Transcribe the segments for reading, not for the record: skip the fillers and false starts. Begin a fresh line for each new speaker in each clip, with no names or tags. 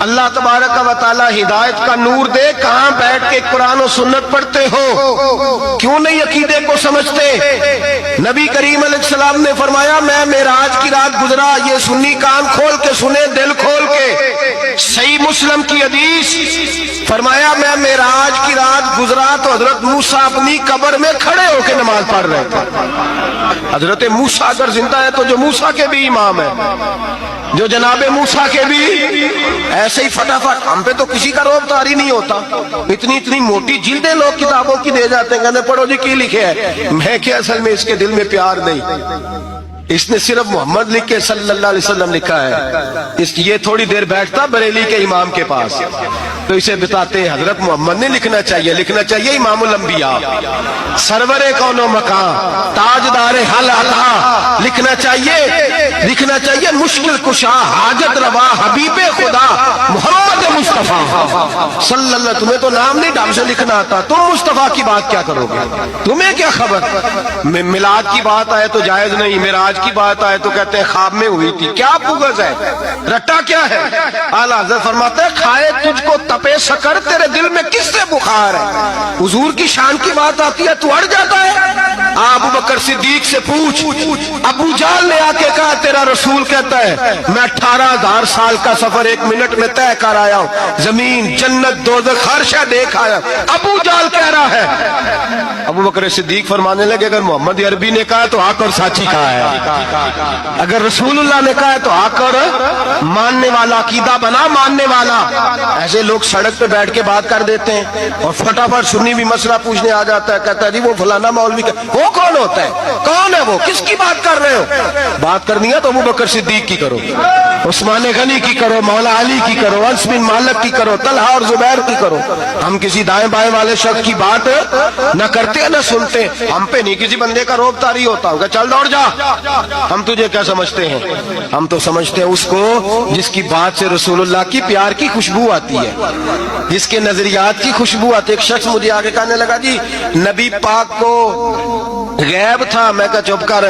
اللہ تبارک و تعالی ہدایت کا نور دے، کہاں بیٹھ کے قرآن و سنت پڑھتے ہو؟ کیوں نہیں عقیدے کو سمجھتے؟ نبی کریم علیہ السلام نے فرمایا میں معراج کی رات گزرا، یہ سنی کان کھول کے سنے، دل کھول کے، صحیح مسلم کی حدیث، فرمایا میں معراج کی رات گزرا تو حضرت موسیٰ اپنی قبر میں کھڑے ہو کے نماز پڑھ رہے تھے۔ حضرت موسیٰ اگر زندہ ہے تو جو موسیٰ کے بھی امام ہے، جو جناب موسیٰ کے بھی ایسے ہی فٹافٹ، ہم پہ تو کسی کا روب طاری نہیں ہوتا، اتنی موٹی جلدیں لوگ کتابوں کی دے جاتے ہیں، کہتے پڑھو جی کی لکھے ہے، میں کہ اصل میں اس کے دل میں پیار نہیں، اس نے صرف محمد لکھ کے صلی اللہ علیہ وسلم لکھا ہے، یہ تھوڑی دیر بیٹھتا بریلی کے امام کے پاس تو اسے بتاتے ہیں حضرت محمد نے لکھنا چاہیے امام الانبیاء، سرور کون و مکان، تاجدار حل اللہ، لکھنا چاہیے مشکل کشا، حاجت روا، حبیب خدا محمد مصطفیٰ صلی اللہ۔ تمہیں تو نام نہیں ڈھنگ سے لکھنا آتا، تم مصطفیٰ کی بات کیا کرو گے؟ تمہیں کیا خبر؟ میلاد کی بات آئے تو جائز نہیں، معراج کی بات آئے تو کہتے ہیں خواب میں ہوئی تھی، کیا پوگز ہے، رٹا کیا ہے؟ اعلیٰ حضرت فرماتے ہیں کھائے تجھ کو تپے سکر، تیرے دل میں کس سے بخار ہے؟ حضور کی شان کی بات آتی ہے تو اڑ جاتا ہے۔ ابو بکر صدیق سے پوچھ، ابو جہل نے آ کے کہا تیرا رسول کہتا ہے میں 18,000 سال کا سفر 1 منٹ میں طے کر آیا ہوں، زمین جنت دوزخ ہر شے دیکھ آیا، ابو جہل کہہ رہا ہے۔ ابو بکر صدیق فرمانے لگے اگر محمد عربی نے کہا تو آ کر سچی کہا ہے، اگر رسول اللہ نے کہا ہے تو آ کر ماننے والا، عقیدہ بنا ماننے والا۔ ایسے لوگ سڑک پہ بیٹھ کے بات کر دیتے ہیں اور فٹافٹ سنی بھی مسئلہ پوچھنے آ جاتا ہے، کہتا ہے جی وہ فلانا مولوی کا، وہ کون ہوتا ہے؟ کون ہے وہ؟ کس کی بات کر رہے ہو؟ بات کرنی ہے تو ابو بکر صدیق کی کرو، عثمان غنی کی کرو، مولا علی کی کرو، انس بن مالک کی کرو، طلحہ اور زبیر کی کرو۔ ہم کسی دائیں بائیں والے شخص کی بات نہ کرتے نہ سنتے، ہم پہ نہیں کسی بندے کا روب طاری ہوتا ہوگا چل دوڑ جا۔ ہم تجھے کیا سمجھتے ہیں؟ ہم تو سمجھتے ہیں اس کو جس کی بات سے رسول اللہ کی پیار کی خوشبو آتی ہے، جس کے نظریات کی خوشبو آتی ہے۔ ایک شخص مجھے آگے کہنے لگا جی نبی پاک کو غیب تھا، میں کہا چپ کر،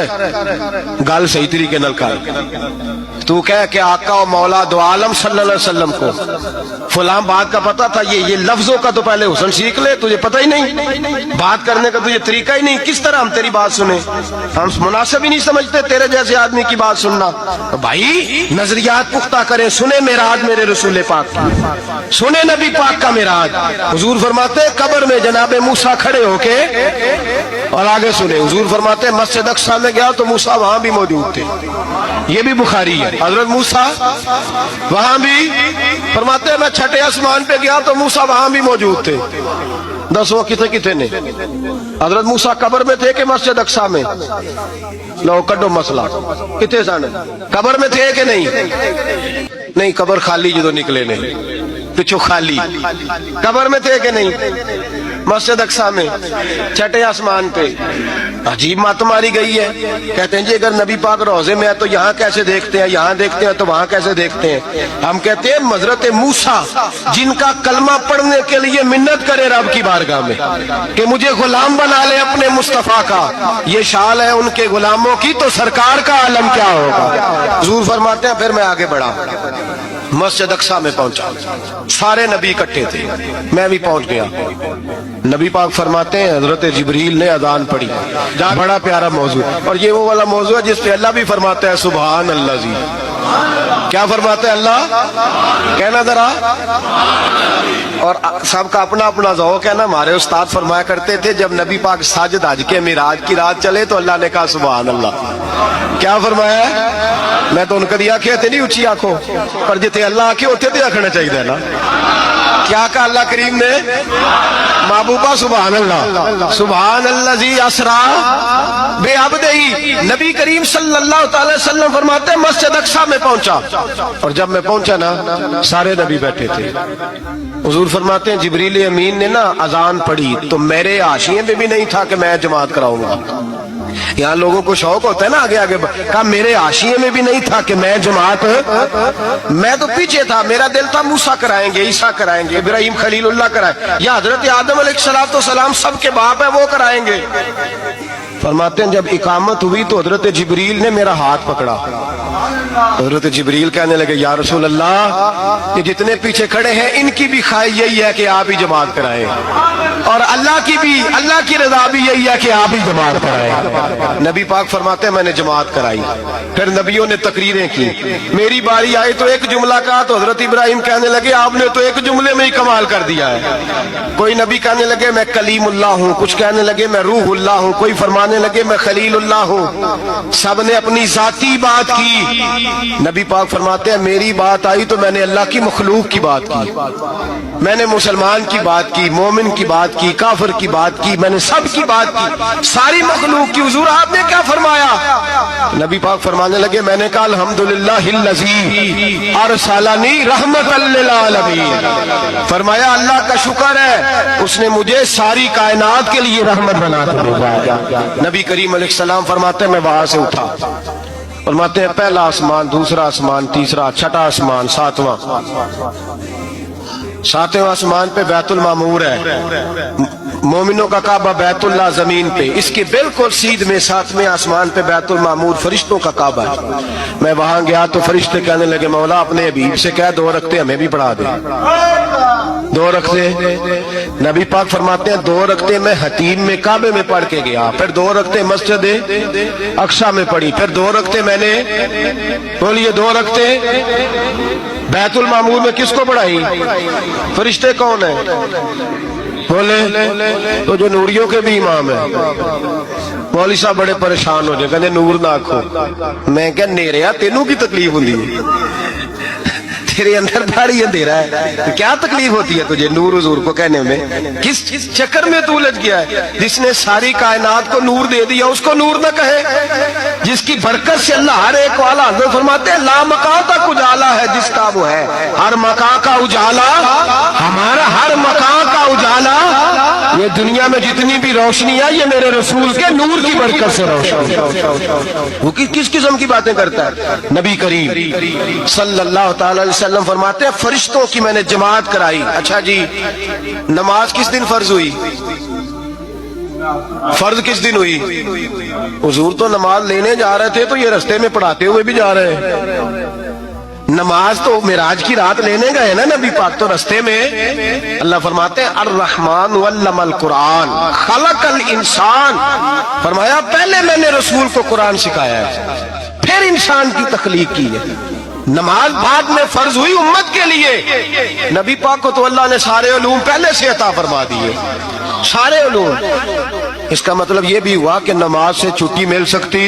گل صحیح طریقے نال کر، تو کہہ کہ آقا و مولا دو عالم صلی اللہ علیہ وسلم کو فلاں بات کا پتا تھا، یہ لفظوں کا تو پہلے حسن سیکھ لے، تجھے پتہ ہی نہیں، بات کرنے کا تجھے طریقہ ہی نہیں، کس طرح ہم تیری بات سنیں؟ ہم مناسب ہی نہیں سمجھتے تیرے جیسے آدمی کی بات سننا۔ بھائی نظریات پختہ کریں، سنیں معراج میرے رسول پاک کی، سنیں نبی پاک کا معراج۔ حضور فرماتے قبر میں جناب موسیٰ کھڑے ہو کے، اور آگے سنیں حضور فرماتے مسجد اقصی میں گیا تو موسیٰ وہاں بھی موجود تھے، یہ بھی بخاری ہے، حضرت موسیٰ وہاں بھی، فرماتے ہیں میں 6 آسمان پہ گیا تو موسیٰ وہاں بھی موجود تھے۔ 10 وہ کتنے نے؟ حضرت موسیٰ قبر میں تھے کہ مسجد اقصی میں؟ لو کڈو مسئلہ، کتنے سن قبر میں تھے کہ نہیں؟ قبر خالی جدو نکلے نہیں، پچھو خالی، قبر میں تھے کہ نہیں؟ مسجد اقصی میں 6 آسمان پہ۔ عجیب بات ماری گئی ہے، کہتے ہیں جی اگر نبی پاک روضے میں ہے تو یہاں کیسے دیکھتے ہیں، یہاں دیکھتے ہیں تو وہاں کیسے دیکھتے ہیں؟ ہم کہتے ہیں حضرت موسیٰ جن کا کلمہ پڑھنے کے لیے منت کرے رب کی بارگاہ میں کہ مجھے غلام بنا لے اپنے مصطفیٰ کا، یہ شال ہے ان کے غلاموں کی، تو سرکار کا عالم کیا ہوگا؟ حضور فرماتے ہیں پھر میں آگے بڑھا، مسجد اقصی میں پہنچا، سارے نبی اکٹھے تھے، میں بھی پہنچ گیا۔ نبی پاک فرماتے ہیں حضرت جبریل نے اذان پڑھی، بڑا پیارا موضوع، اور یہ وہ والا موضوع ہے جس پہ اللہ بھی فرماتا ہے سبحان اللہ جی، کیا فرماتا ہے اللہ؟ کہنا ذرا، اور سب کا اپنا اپنا ذوق ہے نا۔ ہمارے استاد فرمایا کرتے تھے جب نبی پاک ساجد حج کے معراج کی رات چلے تو اللہ نے کہا سبحان اللہ، کیا فرمایا ہے؟ میں تو ان کدی آنکھیں تے نہیں اچھی آنکھوں، پر جتے اللہ آنکھیں ہوتے تے آنکھنا چاہیے نا۔ کیا کہا اللہ کریم نے؟ محبوبہ سبحان اللہ، سبحان الذی اسرا بعبدہ۔ نبی کریم صلی اللہ تعالی وسلم فرماتے ہیں مسجد اقصی میں پہنچا، اور جب میں پہنچا نا سارے نبی بیٹھے تھے۔ حضور فرماتے ہیں جبریل امین نے نا اذان پڑھی تو میرے حاشیے میں بھی نہیں تھا کہ میں جماعت کراؤں گا، یہاں لوگوں کو شوق ہوتا ہے نا آگے آگے، کہا میرے حاشیے میں بھی نہیں تھا کہ میں جماعت، میں تو پیچھے تھا، میرا دل تھا موسیٰ کرائیں گے، عیسیٰ کرائیں گے، ابراہیم خلیل اللہ کرائیں، یا حضرت آدم علیہ السلام سب کے باپ ہیں وہ کرائیں گے۔ فرماتے ہیں جب اقامت ہوئی تو حضرت جبریل نے میرا ہاتھ پکڑا حضرت جبریل کہنے لگے یا رسول اللہ یہ جتنے پیچھے کھڑے ہیں ان کی بھی خواہش یہی ہے کہ آپ ہی جماعت کرائیں، اور اللہ کی رضا بھی یہی ہے کہ آپ ہی جماعت کرائیں۔ نبی پاک فرماتے ہیں میں نے جماعت کرائی، پھر نبیوں نے تقریریں کی، میری باری آئی تو ایک جملہ کہا تو حضرت ابراہیم کہنے لگے آپ نے تو ایک جملے میں ہی کمال کر دیا ہے۔ کوئی نبی کہنے لگے میں کلیم اللہ ہوں، کچھ کہنے لگے میں روح اللہ ہوں، کوئی فرمانے لگے میں خلیل اللہ ہوں، سب نے اپنی ذاتی بات کی۔ نبی پاک فرماتے ہیں میری بات آئی تو میں نے اللہ کی مخلوق کی بات کی، میں نے مسلمان کی بات کی، مومن کی بات کی، کافر کی بات کی، میں نے سب کی بات کی، ساری مخلوق کی۔ حضور آپ نے کیا فرمایا؟ نبی پاک فرمانے لگے میں نے کہا الحمدللہ الذی ارسلنی رحمۃ للعالمین، فرمایا اللہ کا شکر ہے اس نے مجھے ساری کائنات کے لیے رحمت بنا کر بھیجا۔ نبی کریم علیہ السلام فرماتے ہیں میں وہاں سے اٹھا، فرماتے ہیں پہلا آسمان، دوسرا آسمان، تیسرا، چھٹا آسمان، ساتواں آسمان پہ بیت المعمور ہے، مومنوں کا کعبہ بیت اللہ زمین پہ، اس کے بالکل سیدھ میں ساتویں آسمان پہ بیت المعمور فرشتوں کا کعبہ ہے۔ میں وہاں گیا تو فرشتے کہنے لگے مولا اپنے حبیب سے کہہ 2 رکعتیں ہمیں بھی پڑھا دے۔ 2 رکعتیں، نبی پاک فرماتے ہیں 2 رکعتیں میں حتیم میں کعبے میں پڑھ کے گیا، پھر 2 رکعتیں مسجد اقصی میں پڑھی، پھر 2 رکعتیں میں نے، بولیے 2 رکعتیں بیت المعمور میں کس کو پڑھائی؟ فرشتے کون ہیں؟ بولے تو جو نوریوں کے بھی امام ہیں۔ مولوی صاحب بڑے پریشان ہو جائے، کہتے نور نہ آکھو۔ میں کہ نیریا تینوں کی تکلیف ہوندی ہے، تیرے اندر داڑھی اندھیرا ہے، کیا تکلیف ہوتی ہے تجھے نور حضور کو کہنے میں؟ کس چکر میں تو الجھ گیا ہے؟ جس نے ساری کائنات کو نور دے دیا اس کو نور نہ کہے؟ جس کی برکت سے اللہ ہر ایک والا، حضرت فرماتے ہیں لا مکان تک اجالا ہے جس کا وہ ہے، ہر مکان کا اجالا ہمارا، ہر مکان کا اجالا، یہ دنیا میں جتنی بھی روشنی ہے یہ میرے رسول کے نور کی برکت سے روشنی۔ وہ کس قسم کی باتیں کرتا ہے؟ نبی کریم صلی اللہ تعالی علیہ وسلم فرماتے ہیں فرشتوں کی میں نے جماعت کرائی۔ اچھا جی نماز کس دن فرض ہوئی؟ فرض کس دن ہوئی؟ حضور تو نماز لینے جا رہے تھے تو یہ رستے میں پڑھاتے ہوئے بھی جا رہے ہیں۔ نماز تو معراج کی رات لینے گئے نا نبی پاک، تو رستے میں اللہ فرماتے ہیں الرحمن علم القرآن خلق الانسان، فرمایا پہلے میں نے رسول کو قرآن سکھایا ہے پھر انسان کی تخلیق کی ہے۔ نماز بعد میں فرض ہوئی امت کے لیے، نبی پاک کو تو اللہ نے سارے علوم پہلے سے عطا فرما دیے، سارے علوم۔ اس کا مطلب یہ بھی ہوا کہ نماز سے چھٹی مل سکتی،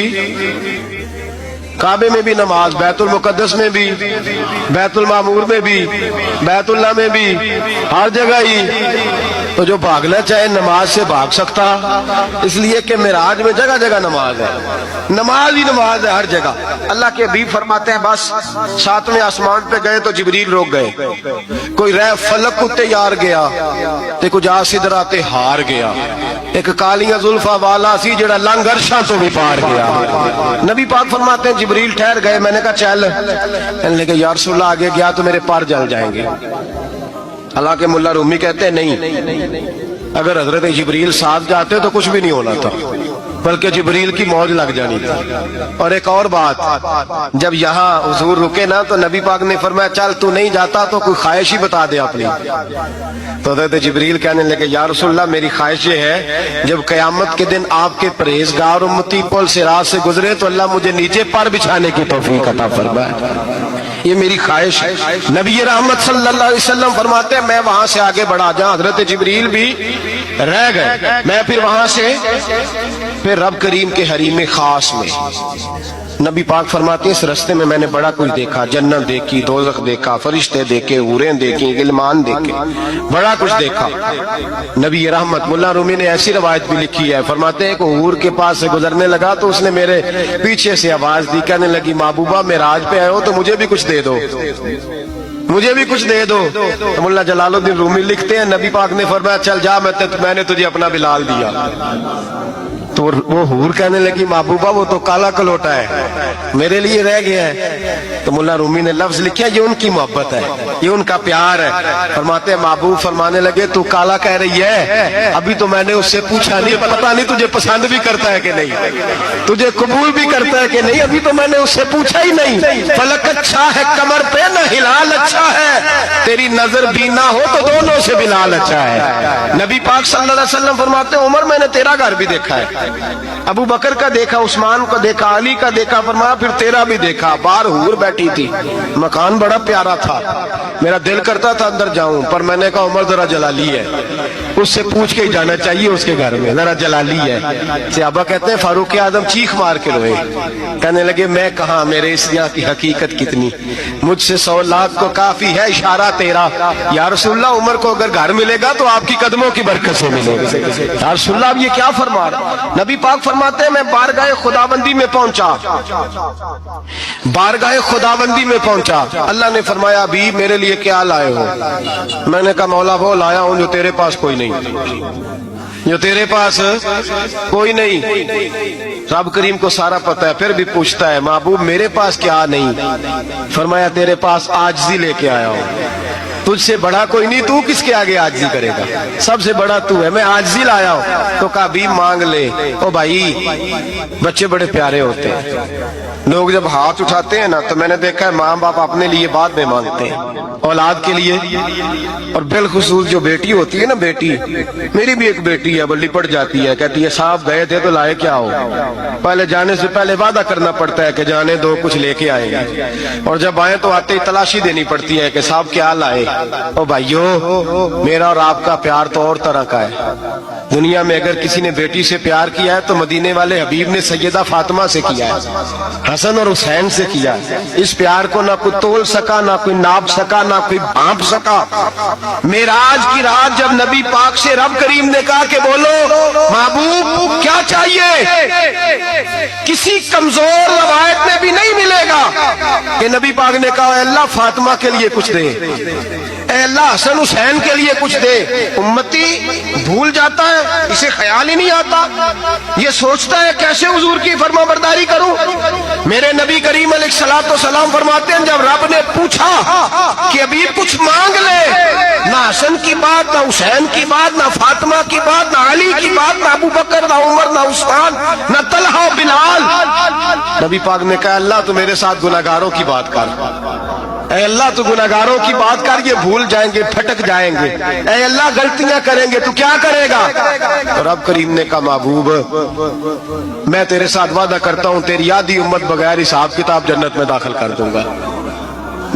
کعبے میں بھی نماز، بیت المقدس میں بھی، بیت المعمور میں بھی، بیت اللہ میں بھی، ہر جگہ ہی۔ تو جو بھاگنا چاہے نماز سے بھاگ سکتا، اس لیے کہ معراج میں جگہ جگہ نماز ہے، نماز ہی نماز ہے ہر جگہ۔ اللہ کے حبیب فرماتے ہیں بس 7ویں آسمان پہ گئے تو جبریل روک گئے، کوئی رہ فلک کو تیار گیا تے کچھ سدرا تے ہار گیا، ایک کالیاں زلفا والا سی جڑا لنگ عرشاں تو بھی پار گیا۔ نبی پاک فرماتے ہیں جبریل ٹھہر گئے، میں نے کہا چل، کہنے لگے یا رسول اللہ آگے گیا تو میرے پار جل جائیں گے۔ حالانکہ ملا رومی کہتے ہیں نہیں، اگر حضرت جبریل ساتھ جاتے تو کچھ بھی نہیں ہونا تھا، بلکہ جبریل کی موج لگ جانی تھی۔ اور ایک اور بات، جب یہاں حضور رکے نا تو نبی پاک نے فرمایا چل تو نہیں جاتا تو کوئی خواہش ہی بتا دے اپنی۔ تو حضرت جبریل کہنے لگے یا رسول اللہ میری خواہش یہ ہے جب قیامت کے دن آپ کے پرہیزگار امتی پل سے راہ سے گزرے تو اللہ مجھے نیچے پر بچھانے کی توفیق عطا فرمائے، یہ میری خواہش ہے۔ نبی رحمت صلی اللہ علیہ وسلم فرماتے ہیں میں وہاں سے آگے بڑھا جہاں حضرت جبریل بھی رہ گئے، میں پھر وہاں سے پھر رب کریم کے حریم خاص میں۔ نبی پاک فرماتے ہیں اس رستے میں نے بڑا کچھ دیکھا، جنت دیکھی، دوزخ دیکھا، فرشتے دیکھے، حوریں دیکھی، غلمان دیکھے، بڑا کچھ دیکھا۔ نبی رحمت ملا رومی نے ایسی روایت بھی لکھی ہے، فرماتے ہیں کہ حور کے پاس سے گزرنے لگا تو اس نے میرے پیچھے سے آواز دی، کہنے لگی محبوبہ معراج پہ آئے ہو تو مجھے بھی کچھ دے دو، مجھے بھی کچھ دے دو۔ مولا جلال الدین رومی لکھتے ہیں نبی پاک نے فرمایا چل جا، میں نے تجھے اپنا بلال دیا۔ تو وہ حور کہنے لگی محبوبہ وہ تو کالا کلوٹا ہے، میرے لیے رہ گیا ہے۔ تو مولا رومی نے لفظ لکھا یہ ان کی محبت ہے، یہ ان کا پیار ہے۔ فرماتے ہیں محبوب فرمانے لگے تو کالا کہہ رہی ہے، ابھی تو میں نے اس سے پوچھا نہیں، پتہ نہیں تجھے پسند بھی کرتا ہے کہ نہیں، تجھے قبول بھی کرتا ہے کہ نہیں، ابھی تو میں نے اس سے پوچھا ہی نہیں۔ فلک اچھا ہے کمر پہ نہ ہلال اچھا ہے، تیری نظر بینا ہو تو دونوں سے بلال اچھا ہے۔ نبی پاک صلی اللہ علیہ وسلم فرماتے ہیں عمر میں نے تیرا گھر بھی دیکھا ہے، ابو بکر کا دیکھا، عثمان کا دیکھا، علی کا دیکھا، فرمایا پھر تیرا بھی دیکھا۔ باہر حور بیٹھی تھی، مکان بڑا پیارا تھا، میرا دل کرتا تھا اندر جاؤں، پر میں نے کہا عمر ذرا جلالی ہے، اس سے پوچھ کے ہی جانا چاہیے اس کے گھر میں، ذرا جلالی ہے۔ صحابہ کہتے ہیں فاروق اعظم چیخ مار کے روئے، کہنے لگے میں کہاں، میرے اس یہاں کی حقیقت کتنی، مجھ سے 100 لاکھ کو کافی ہے اشارہ تیرا۔ یا رسول اللہ عمر کو اگر گھر ملے گا تو آپ کی قدموں کی برکت سے ملے گا۔ یا رسول اللہ اب یہ کیا فرما رہا؟ نبی پاک فرماتے ہیں میں بارگاہ خداوندی میں پہنچا، بارگاہ خداوندی میں پہنچا، اللہ نے فرمایا ابھی میرے لیے کیا لائے ہو؟ میں نے کہا مولا وہ لایا ہوں جو تیرے پاس کوئی نہیں، جو تیرے پاس کوئی نہیں۔ رب کریم کو سارا پتہ ہے، پھر بھی پوچھتا ہے محبوب میرے پاس کیا نہیں؟ فرمایا تیرے پاس عاجزی لے کے آیا ہوں، تجھ سے بڑا کوئی نہیں، تو کس کے آگے عاجزی کرے گا، سب سے بڑا تو ہے، میں عاجزی لایا ہوں۔ تو کہا بھی مانگ لے۔ او بھائی بچے بڑے پیارے ہوتے ہیں، لوگ جب ہاتھ اٹھاتے ہیں نا تو میں نے دیکھا ہے ماں باپ اپنے لیے بعد میں مانگتے ہیں، اولاد کے لیے، اور بالخصوص جو بیٹی ہوتی ہے نا، بیٹی میری بھی ایک بیٹی ہے، وہ لپٹ جاتی ہے، کہتی ہے صاحب گئے تھے تو لائے کیا ہو؟ پہلے جانے سے پہلے وعدہ کرنا پڑتا ہے کہ جانے دو کچھ لے کے آئیں گے، اور جب آئیں تو آتے ہی تلاشی دینی پڑتی ہے کہ صاحب کیا لائے۔ او بھائیو میرا اور آپ کا پیار تو اور طرح کا ہے، دنیا میں اگر کسی نے بیٹی سے پیار کیا ہے تو مدینے والے حبیب نے سیدہ فاطمہ سے کیا ہے، حسن اور حسین سے کیا ہے۔ اس پیار کو نہ کوئی تول سکا، نہ کوئی ناپ سکا، نہ کوئی بھانپ سکا۔ معراج کی رات جب نبی پاک سے رب کریم نے کہا کہ بولو محبوب کیا چاہیے، کسی کمزور روایت میں بھی نہیں ملے گا کہ نبی پاک نے کہا اے اللہ فاطمہ کے لیے کچھ دے، اے اللہ حسن حسین کے لیے کچھ دے۔ امتی بھول جاتا ہے، اسے خیال ہی نہیں آتا، یہ سوچتا ہے کیسے حضور کی فرما برداری کروں۔ میرے نبی کریم علیہ الصلوۃ والسلام فرماتے ہیں جب رب نے پوچھا کہ ابھی کچھ مانگ لے، نہ حسن کی بات، نہ حسین کی بات، نہ فاطمہ کی بات، نہ علی کی بات، نہ ابو بکر، نہ عمر، نہ عثمان، نہ طلحہ بلال، نبی پاک نے کہا اللہ تو میرے ساتھ گناہگاروں کی بات کر، اے اللہ تو گناہگاروں کی بات کر، یہ بھول جائیں گے، پھٹک جائیں گے، اے اللہ غلطیاں کریں گے تو کیا کرے گا؟ تو رب کریم نے کہا محبوب میں تیرے ساتھ وعدہ کرتا ہوں تیری آدھی امت بغیر حساب کتاب جنت میں داخل کر دوں گا۔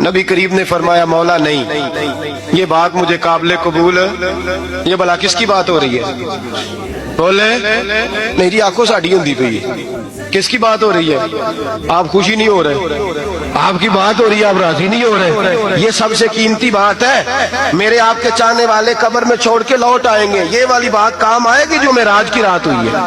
نبی کریم نے فرمایا مولا نہیں، یہ بات مجھے قابل قبول، یہ بلا کس کی بات ہو رہی ہے؟ بولے نہیں جی آنکھوں ساڑھی ہوندی پئی ہے، کس کی بات ہو رہی ہے؟ آپ خوشی نہیں ہو رہے، آپ کی بات ہو رہی ہے، آپ راضی نہیں ہو رہے۔ یہ سب سے قیمتی بات ہے، میرے آپ کے چاہنے والے قبر میں چھوڑ کے لوٹ آئیں گے، یہ والی بات کام آئے گی جو معراج کی رات ہوئی ہے،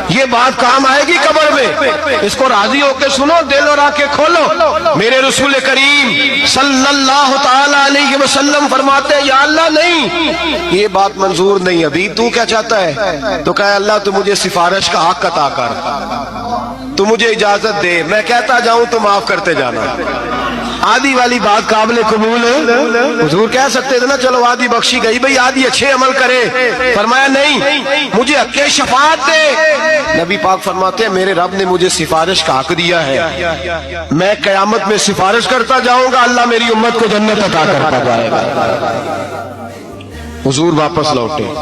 یہ بات کام آئے گی قبر میں، اس کو راضی ہو کے سنو، دل اور آنکھیں کھولو۔ میرے رسول کریم صلی اللہ تعالی علیہ وسلم فرماتے ہیں یا اللہ نہیں یہ بات منظور نہیں، ابھی تو کیا چاہتا ہے؟ تو کہا اللہ تو مجھے سفارش کا حق عطا کر، تو مجھے اجازت دے، میں کہتا جاؤں تو معاف کرتے جانا۔ آدھی والی بات قابل قبول ہے، حضور کہہ سکتے تھے نا چلو آدھی بخشی گئی بھئی آدھی اچھے عمل کرے، فرمایا نہیں مجھے حق شفاعت دے۔ نبی پاک فرماتے ہیں میرے رب نے مجھے سفارش کا حق دیا ہے، میں قیامت میں سفارش کرتا جاؤں گا، اللہ میری امت کو جنت عطا کرتا جائے گا۔ حضور واپس لوٹے،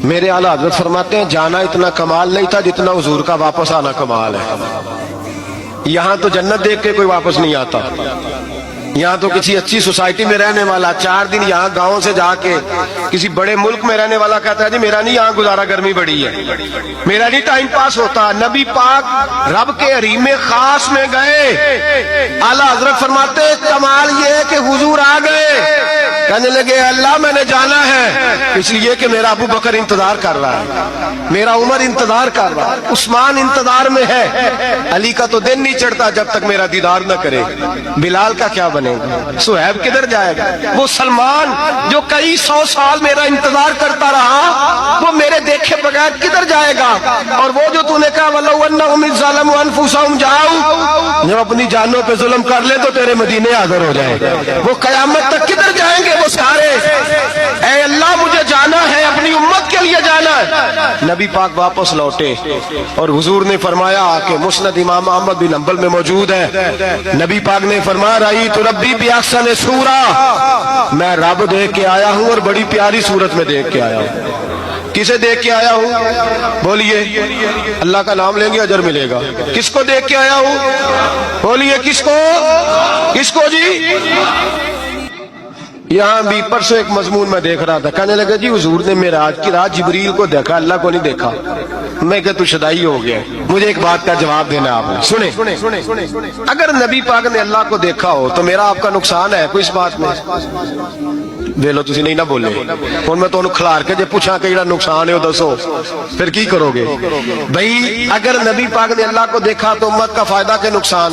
میرے اعلیٰ حضرت فرماتے ہیں جانا اتنا کمال نہیں تھا جتنا حضور کا واپس آنا کمال ہے۔ یہاں تو جنت دیکھ کے کوئی واپس نہیں آتا، یہاں تو کسی اچھی سوسائٹی میں رہنے والا 4 دن یہاں گاؤں سے جا کے کسی بڑے ملک میں رہنے والا کہتا ہے جی میرا نہیں یہاں گزارا، گرمی بڑی ہے، میرا نہیں ٹائم پاس ہوتا۔ نبی پاک رب کے حریم خاص میں گئے، اعلیٰ حضرت فرماتے کمال یہ ہے کہ حضور آ گئے، کہنے لگے اللہ میں نے جانا ہے اس لیے کہ میرا ابو بکر انتظار کر رہا ہے, میرا عمر انتظار کر رہا ہے, عثمان انتظار میں ہے, علی کا تو دن نہیں چڑھتا جب تک میرا دیدار نہ کرے, بلال کا کیا بنے گا, صہیب کدھر جائے گا, وہ سلمان جو کئی 100 سال میرا انتظار کرتا رہا وہ میرے دیکھے بغیر کدھر جائے گا, اور وہ جو تو نے کہا وَلَوْ أَنَّهُمْ إِذْ ظَلَمُوا أَنفُسَهُمْ جَاءُوا, جب اپنی جانوں پہ ظلم کر لیں تو تیرے مدینے حاضر ہو جائیں, وہ قیامت تک کدھر جائیں گے وہ سارے, اے اللہ مجھے جانا ہے, اپنی امت کے لیے جانا ہے. نبی پاک واپس لوٹے اور حضور نے فرمایا کہ مسند امام احمد بن حنبل میں موجود ہے, نبی پاک نے فرمایا رأیت ربی بأحسن صورۃ, میں رب دیکھ کے آیا ہوں اور بڑی پیاری صورت میں دیکھ کے آیا ہوں. کسے دیکھ کے آیا ہوں بولیے, اللہ کا نام لیں گے اجر ملے گا. کس کو دیکھ کے آیا ہوں بولیے, کس کو, کس کو جی. یہاں بھی پرسوں ایک مضمون میں دیکھ رہا تھا, کہنے لگا جی حضور نے معراج کی رات جبریل کو دیکھا, اللہ کو نہیں دیکھا. میں کہ تو شدائی ہو گیا. مجھے ایک بات کا جواب دینا آپ نے, سنیں, اگر نبی پاک نے اللہ کو دیکھا ہو تو میرا آپ کا نقصان ہے کوئی اس بات میں؟ ویلو تسی نہیں نہ بولے ہن میں تانوں کھلار کے جے پوچھاں کہ جڑا نقصان ہے وہ دسو پھر کی کرو گے بھئی. اگر نبی پاک نے اللہ کو دیکھا تو امت کا فائدہ کہ نقصان؟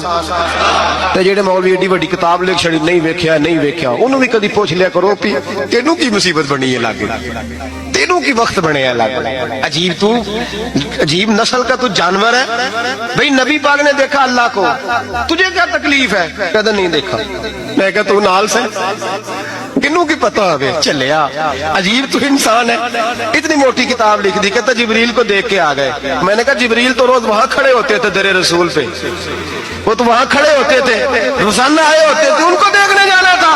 تے جڑے مولوی ایڈی بڑی کتاب لکھ چھڑی نہیں ویکھیا انہوں بھی کدی پوچھ لیا کرو پی تینوں کی مصیبت بنی ہے لاگے, تینوں کی وقت بنے ہیں لاگے. عجیب نسل کا تو جانور ہے بھئی. نبی پاک نے دیکھا اللہ کو, تجھے کیا تکلیف ہے؟ کہتا نہیں دیکھا. میں کہتا تو نال سے کنوں کی پتہ ہے چلیا, عجیب تو انسان ہے. اتنی موٹی کتاب لکھ دی, کہتا جبریل کو دیکھ کے آ گئے. میں نے کہا جبریل تو روز وہاں کھڑے ہوتے تھے در رسول پہ, وہ تو وہاں کھڑے ہوتے تھے, روزانہ آئے ہوتے تھے, ان کو دیکھنے جانا تھا.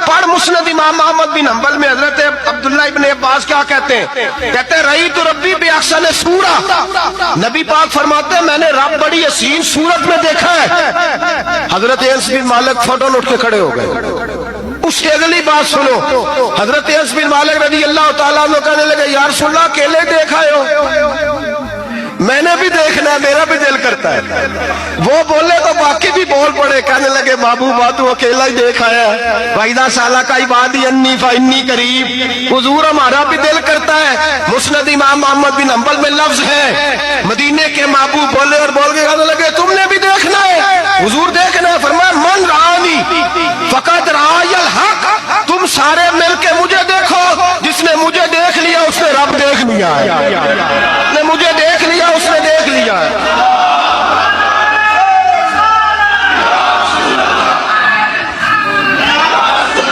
پڑھ مسند امام احمد بن حنبل میں حضرت عبداللہ ابن عباس کیا کہتے ہیں, کہتے ہیں رأیت ربی بأحسن صورۃ, نبی پاک فرماتے ہیں میں نے رب بڑی حسین صورت میں دیکھا ہے. حضرت انس بن مالک فوٹو اٹھ کے کھڑے ہو گئے. اس کی اگلی بات سنو, حضرت انس بن مالک رضی اللہ تعالیٰ عنہ کہنے لگے یا رسول اللہ اکیلے دیکھا ہو؟ میں نے بھی دیکھنا ہے, میرا بھی دل کرتا ہے. وہ بولے تو باقی بھی بول پڑے, کہنے لگے محبوبہ تو اکیلا ہی دیکھ آیا ہے. وَإِذَا سَأَلَكَ عِبَادِي عَنِّي فَإِنِّي قَرِيبٌ, حضور ہمارا بھی دل کرتا ہے. مسند امام احمد بن حنبل میں لفظ ہے, مدینے کے محبوب بولے اور بول کے کہنے لگے تم نے بھی دیکھنا ہے. حضور دیکھنا ہے, فرمایا من رآنی فقد رآی الحق, تم سارے مل کے مجھے دیکھو, جس نے مجھے دیکھ لیا اس نے رب دیکھ لیا ہے, نے مجھے دیکھ لیا اس نے دیکھ لیا ہے.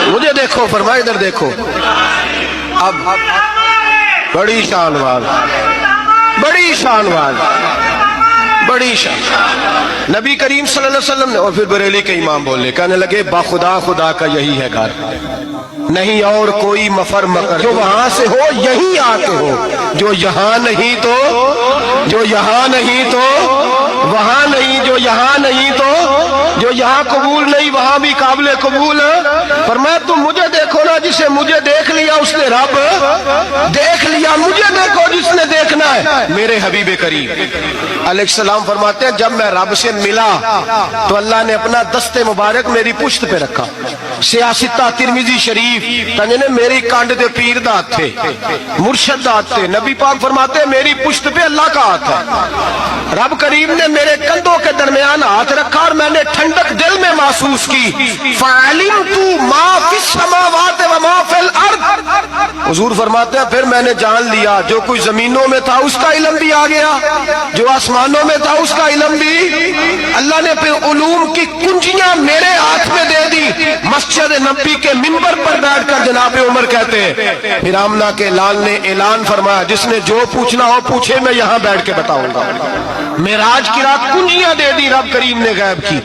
مجھے دیکھو, فرمائے ادھر دیکھو. اب بڑی شان واز, بڑی شان واز, بڑی شان. نبی کریم صلی اللہ علیہ وسلم نے, اور پھر بریلی کے امام بولے, کہنے لگے باخدا خدا کا یہی ہے گھر, نہیں اور کوئی مفر مکر, جو وہاں سے ہو یہی آتے ہو, جو یہاں نہیں تو, جو یہاں نہیں تو وہاں نہیں, جو یہاں نہیں تو, جو یہاں قبول نہیں وہاں بھی قابل قبول. فرمایا تم مجھے دیکھو نا, جسے مجھے دیکھ لیا اس نے رب دیکھ لیا, مجھے دیکھو جس نے دیکھنا ہے میرے حبیب کریم علیہ السلام. فرماتے ہیں جب میں رب سے ملا تو اللہ نے اپنا دست مبارک میری پشت پہ رکھا. سیاستہ ترمذی شریف نے میری کانڈ دے پیر دات تھے, مرشد دات تھے. نبی پاک فرماتے ہیں میری پشت پہ اللہ کا ہاتھ ہے. رب کریم نے میرے کندھوں کے درمیان ہاتھ رکھا اور میں نے ٹھنڈک دل میں محسوس کی. فَعَلِمْتُ مَا فِي السَّمَاوَاتِ وَمَا فِي الْأَرْضِ, حضور فرماتے ہیں پھر میں نے جان لیا جو کچھ زمینوں میں تھا اس کا علم بھی آ گیا, جو آسمانوں میں تھا اس کا علم بھی. اللہ نے پھر علوم کی کنجیاں میرے ہاتھ میں دے دی. مسجد نبی کے منبر پر بیٹھ کر جناب عمر کہتے ہیں پھر آمنہ کے لال نے اعلان فرمایا جس نے جو پوچھنا ہو پوچھے, میں یہاں بیٹھ کے بتاؤں گا. معراج کی رات کنجیاں دے دی رب کریم نے غیب کی.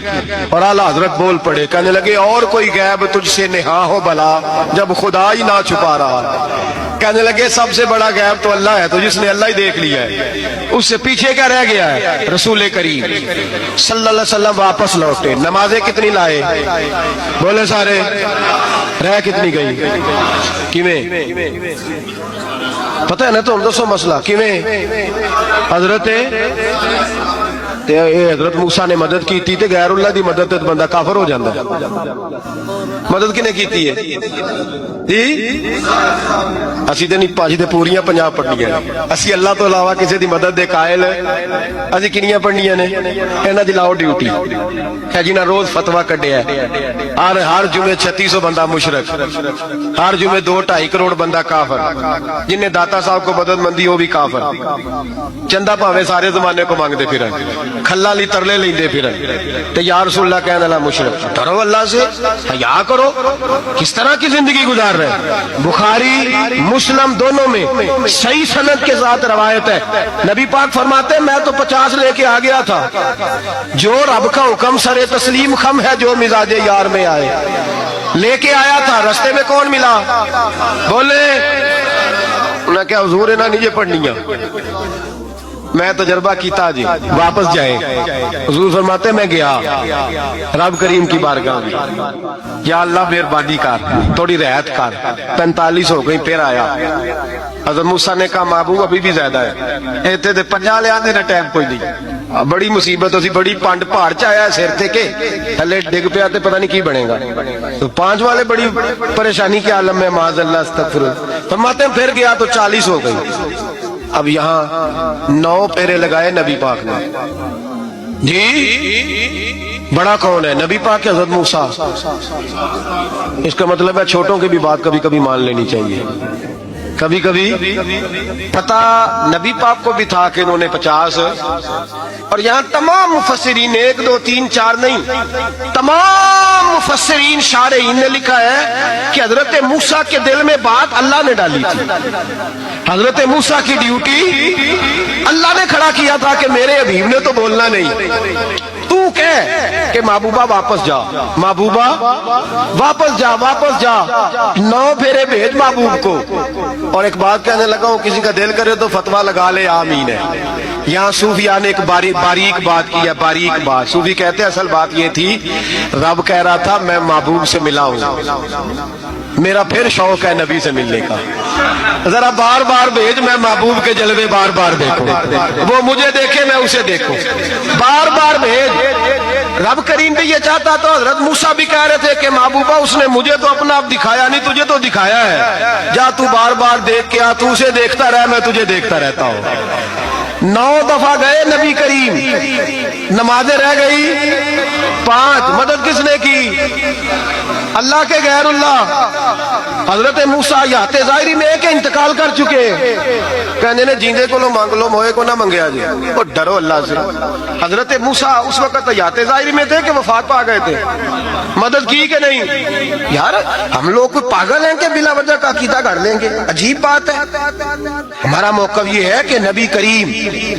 اور اعلیٰ حضرت بول پڑے, کہنے لگے اور کوئی غیب تجھ سے نہا ہو بلا جب خدا ہی نہ چھپا رہا. کہنے لگے سب سے بڑا غیب تو اللہ ہے, تو جس نے اللہ ہی دیکھ لیا ہے اس سے پیچھے کیا رہ گیا ہے. رسول کریم صلی اللہ علیہ وسلم واپس لوٹے, نمازیں کتنی لائے بولے سارے, رہ کتنی گئی کیویں پتہ ہے نا, تو ہم دسو مسئلہ کیویں. حضرت تے اے حضرت موسیٰ نے مدد کی تھی تے غیر اللہ دی مدد تے بندہ کافر ہو جاندہ. مدد کنے کی تھی ہے اسی تے نہیں پاجی تے پوریاں 50 پڑھنیاں اسی اللہ تو علاوہ کسی دی مدد دے قائل اسی کنیاں پڑھنیاں نے انہاں دی لاؤ ڈیوٹی ہے جنہاں روز فتویٰ کڈیا ہے ہر جمعے 3600 بندہ مشرک ہر جمعے 2-2.5 کروڑ بندہ کافر جن نے داتا صاحب کو مدد مندی وہ بھی کافر چندہ پاوے سارے زمانے کو مانگ دے پھر کھلا لی ترلے لیں دے پھر تے یا رسول اللہ کہنے اللہ مشرک ڈرو اللہ سے حیا کرو کس طرح کی زندگی گزار رہے. بخاری مسلم دونوں میں صحیح سند کے ساتھ روایت ہے نبی پاک فرماتے ہیں میں تو 50 لے کے آ گیا تھا جو رب کا حکم سرے تسلیم خم ہے جو مزاج یار میں آئے لے کے آیا تھا رستے میں کون ملا بولے انہیں کیا حضور انہاں نہیں یہ پڑھنیاں میں تجربہ کیتا جی واپس جائیں حضور فرماتے میں گیا رب کریم کی بارگاہ میں یا اللہ مہربانی کر تھوڑی رعایت کر 45 ہو گئی پھر آیا حضرت موسیٰ نے کہا محبوب ابھی بھی زیادہ ہے ایتھے دے 50 لے آنے نا ٹائم کوئی نہیں بڑی مصیبت اسی بڑی پانڈ پہاڑ چایا سر تے کے تھلے ڈگ پیا تے پتہ نہیں کی بنے گا تو 5 والے بڑی پریشانی کے عالم میں معاذ اللہ استغفر فرماتے ہیں پھر گیا تو 40 ہو گئی اب یہاں 9 پھیرے لگائے نبی پاک نے جی بڑا کون ہے نبی پاک کے حضرت موسیٰ اس کا مطلب ہے چھوٹوں کی بھی بات کبھی کبھی مان لینی چاہیے کبھی کبھی پتہ نبی پاک کو بھی تھا کہ انہوں نے 50 اور یہاں تمام مفسرین 1 2 3 4 نہیں تمام مفسرین شارحین نے لکھا ہے کہ حضرت موسیٰ کے دل میں بات اللہ نے ڈالی تھی حضرت موسیٰ کی ڈیوٹی اللہ نے کھڑا کیا تھا کہ میرے حبیب نے تو بولنا نہیں تو کہہ کہ محبوبہ واپس جا محبوبہ واپس جا 9 پھیرے بھیج محبوب کو اور ایک بات کہنے لگا ہوں کسی کا دل کرے تو فتویٰ لگا لے آمین ہے یہاں صوفیاء نے ایک باریک بات کی ہے باریک بات صوفی کہتے ہیں اصل بات یہ تھی رب کہہ رہا تھا میں محبوب سے ملا ہوں میرا پھر شوق ہے نبی سے ملنے کا ذرا بار بار بھیج میں محبوب کے جلوے بار بار دیکھوں وہ مجھے دیکھے میں اسے دیکھوں بار بار بھیج رب کریم بھی یہ چاہتا تو حضرت موسیٰ بھی کہہ رہے تھے کہ محبوبہ اس نے مجھے تو اپنا اب دکھایا نہیں تجھے تو دکھایا ہے جا تو بار بار دیکھ کے آ تو اسے دیکھتا رہ میں تجھے دیکھتا رہتا ہوں 9 دفعہ گئے نبی کریم نمازیں رہ گئی 5 مدد کس نے کی اللہ کے غیر اللہ حضرت موسیٰ یات ظاہری میں کہ انتقال کر چکے کہنے نے جیندے کو لو مانگ لو موئے کو نہ منگیا جی اور ڈرو اللہ سے حضرت موسیٰ اس وقت یات ظاہری میں تھے کہ وفات پا گئے تھے مدد کی کہ نہیں یار ہم لوگ کوئی پاگل ہیں کہ بلا وجہ کا عقیدہ گھڑ لیں گے عجیب بات ہے ہمارا موقف یہ ہے کہ نبی کریم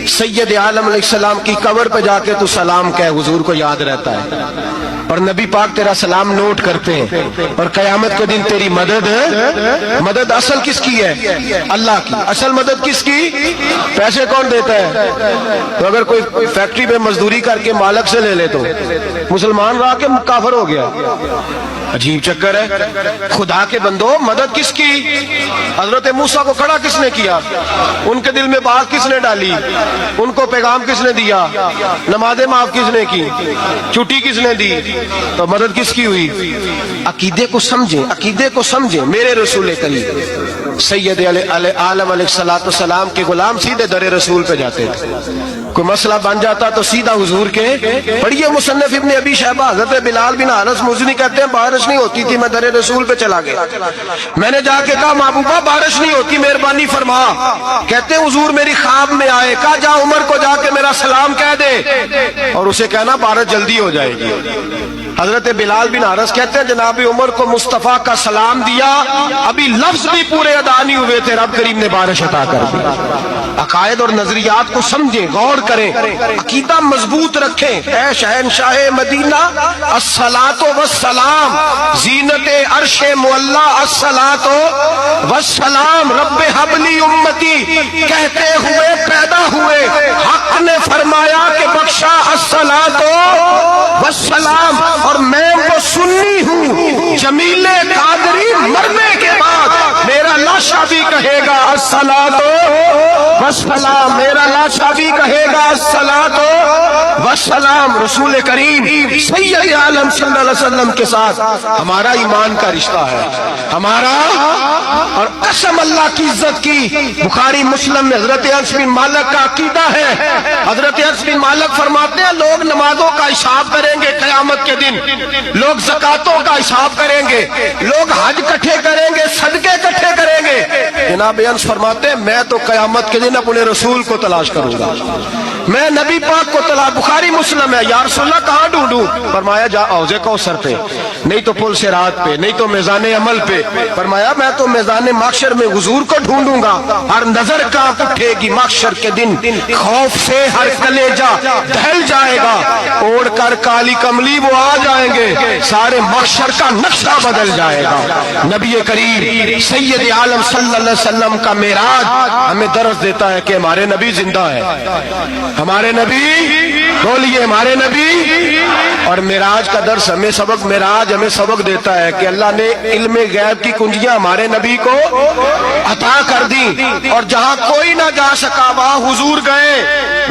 سید عالم علیہ السلام کی قبر پہ جا کے تو سلام کہے حضور کو یاد رہتا ہے اور نبی پاک تیرا سلام نوٹ کرتے ہیں اور قیامت کے دن تیری مدد اصل کس کی ہے اللہ کی اصل مدد کس کی پیسے کون دیتا ہے تو اگر کوئی فیکٹری میں مزدوری کر کے مالک سے لے لے تو مسلمان رہا کے کافر ہو گیا عجیب چکر ہے خدا کے بندو مدد کس کی حضرت موسیٰ کو کھڑا کس نے کیا ان کے دل میں بات کس نے ڈالی ان کو پیغام کس نے دیا نمازیں معاف کس نے کی چھٹی کس نے دی تو مدد کس کی ہوئی عقیدے کو سمجھیں میرے رسول کریم سید عالم علیہ السلام کے غلام سیدھے در رسول پہ جاتے تھے کوئی مسئلہ بن جاتا تو سیدھا حضور کے پڑھیے مصنف ابن ابی شیبہ حضرت بلال بن انس مزنی کہتے ہیں بارش نہیں ہوتی تھی میں در رسول پہ چلا گیا میں نے جا کے کہا محبوبہ بارش نہیں ہوتی مہربانی فرما کہتے ہیں حضور میری خواب میں آئے کہا جا عمر کو جا کے میرا سلام کہہ دے اور اسے کہنا بارش جلدی ہو جائے گی حضرت بلال بن حارث کہتے ہیں جناب عمر کو مصطفیٰ کا سلام دیا ابھی لفظ بھی پورے ادا نہیں ہوئے تھے رب کریم نے بارش عطا کر دی عقائد اور نظریات کو سمجھیں غور کریں عقیدہ مضبوط رکھیں اے شہنشاہ مدینہ الصلاۃ والسلام زینت عرش معلی الصلاۃ والسلام رب حبلی امتی کہتے ہوئے پیدا ہوئے حق نے فرمایا کہ بخشا الصلاۃ والسلام اور میں وہ سنی ہوں جمیل قادری مرنے کے بعد میرا میرا لاشا بھی کہے گا الصلاۃ والسلام، میرا لاشا بھی کہے گا الصلاۃ والسلام۔ رسول کریم سید عالم صلی اللہ علیہ وسلم کے ساتھ ہمارا ایمان کا رشتہ ہے، ہمارا، اور قسم اللہ کی عزت کی، بخاری مسلم میں حضرت انس بن مالک کا عقیدہ ہے۔ حضرت انس بن مالک فرماتے ہیں لوگ نمازوں کا حساب کریں گے قیامت کے دن، لوگ زکاتوں کا حساب کریں گے، لوگ حج اکٹھے کریں گے، صدقے اکٹھے کریں گے۔ جناب انس فرماتے ہیں میں تو قیامت کے دن اپنے رسول کو تلاش کروں گا، میں نبی پاک کو تلاش۔ بخاری مسلم ہے، یا رسول اللہ کہاں ڈھونڈوں؟ فرمایا جا حوض کوثر پہ، نہیں تو پل صراط پہ، نہیں تو میزان عمل پہ۔ فرمایا میں تو میزان محشر میں حضور کو ڈھونڈوں گا۔ ہر نظر کانپ اٹھے گی محشر کے دن، خوف سے ہر کلیجہ دہل جائے گا، اوڑھ کر کالی کملی وہ آ جائیں گے، سارے محشر کا نقشہ بدل جائے گا۔ نبی کریم سید عالم صلی اللہ علیہ وسلم کا معراج ہمیں درس دیتا ہے کہ ہمارے نبی زندہ ہے، ہمارے نبی، بولیے ہمارے نبی۔ اور معراج کا درس ہمیں سبق، معراج ہمیں سبق دیتا ہے کہ اللہ نے علم غیب کی کنجیاں ہمارے نبی کو عطا کر دی، اور جہاں کوئی نہ جا سکا وہاں حضور گئے۔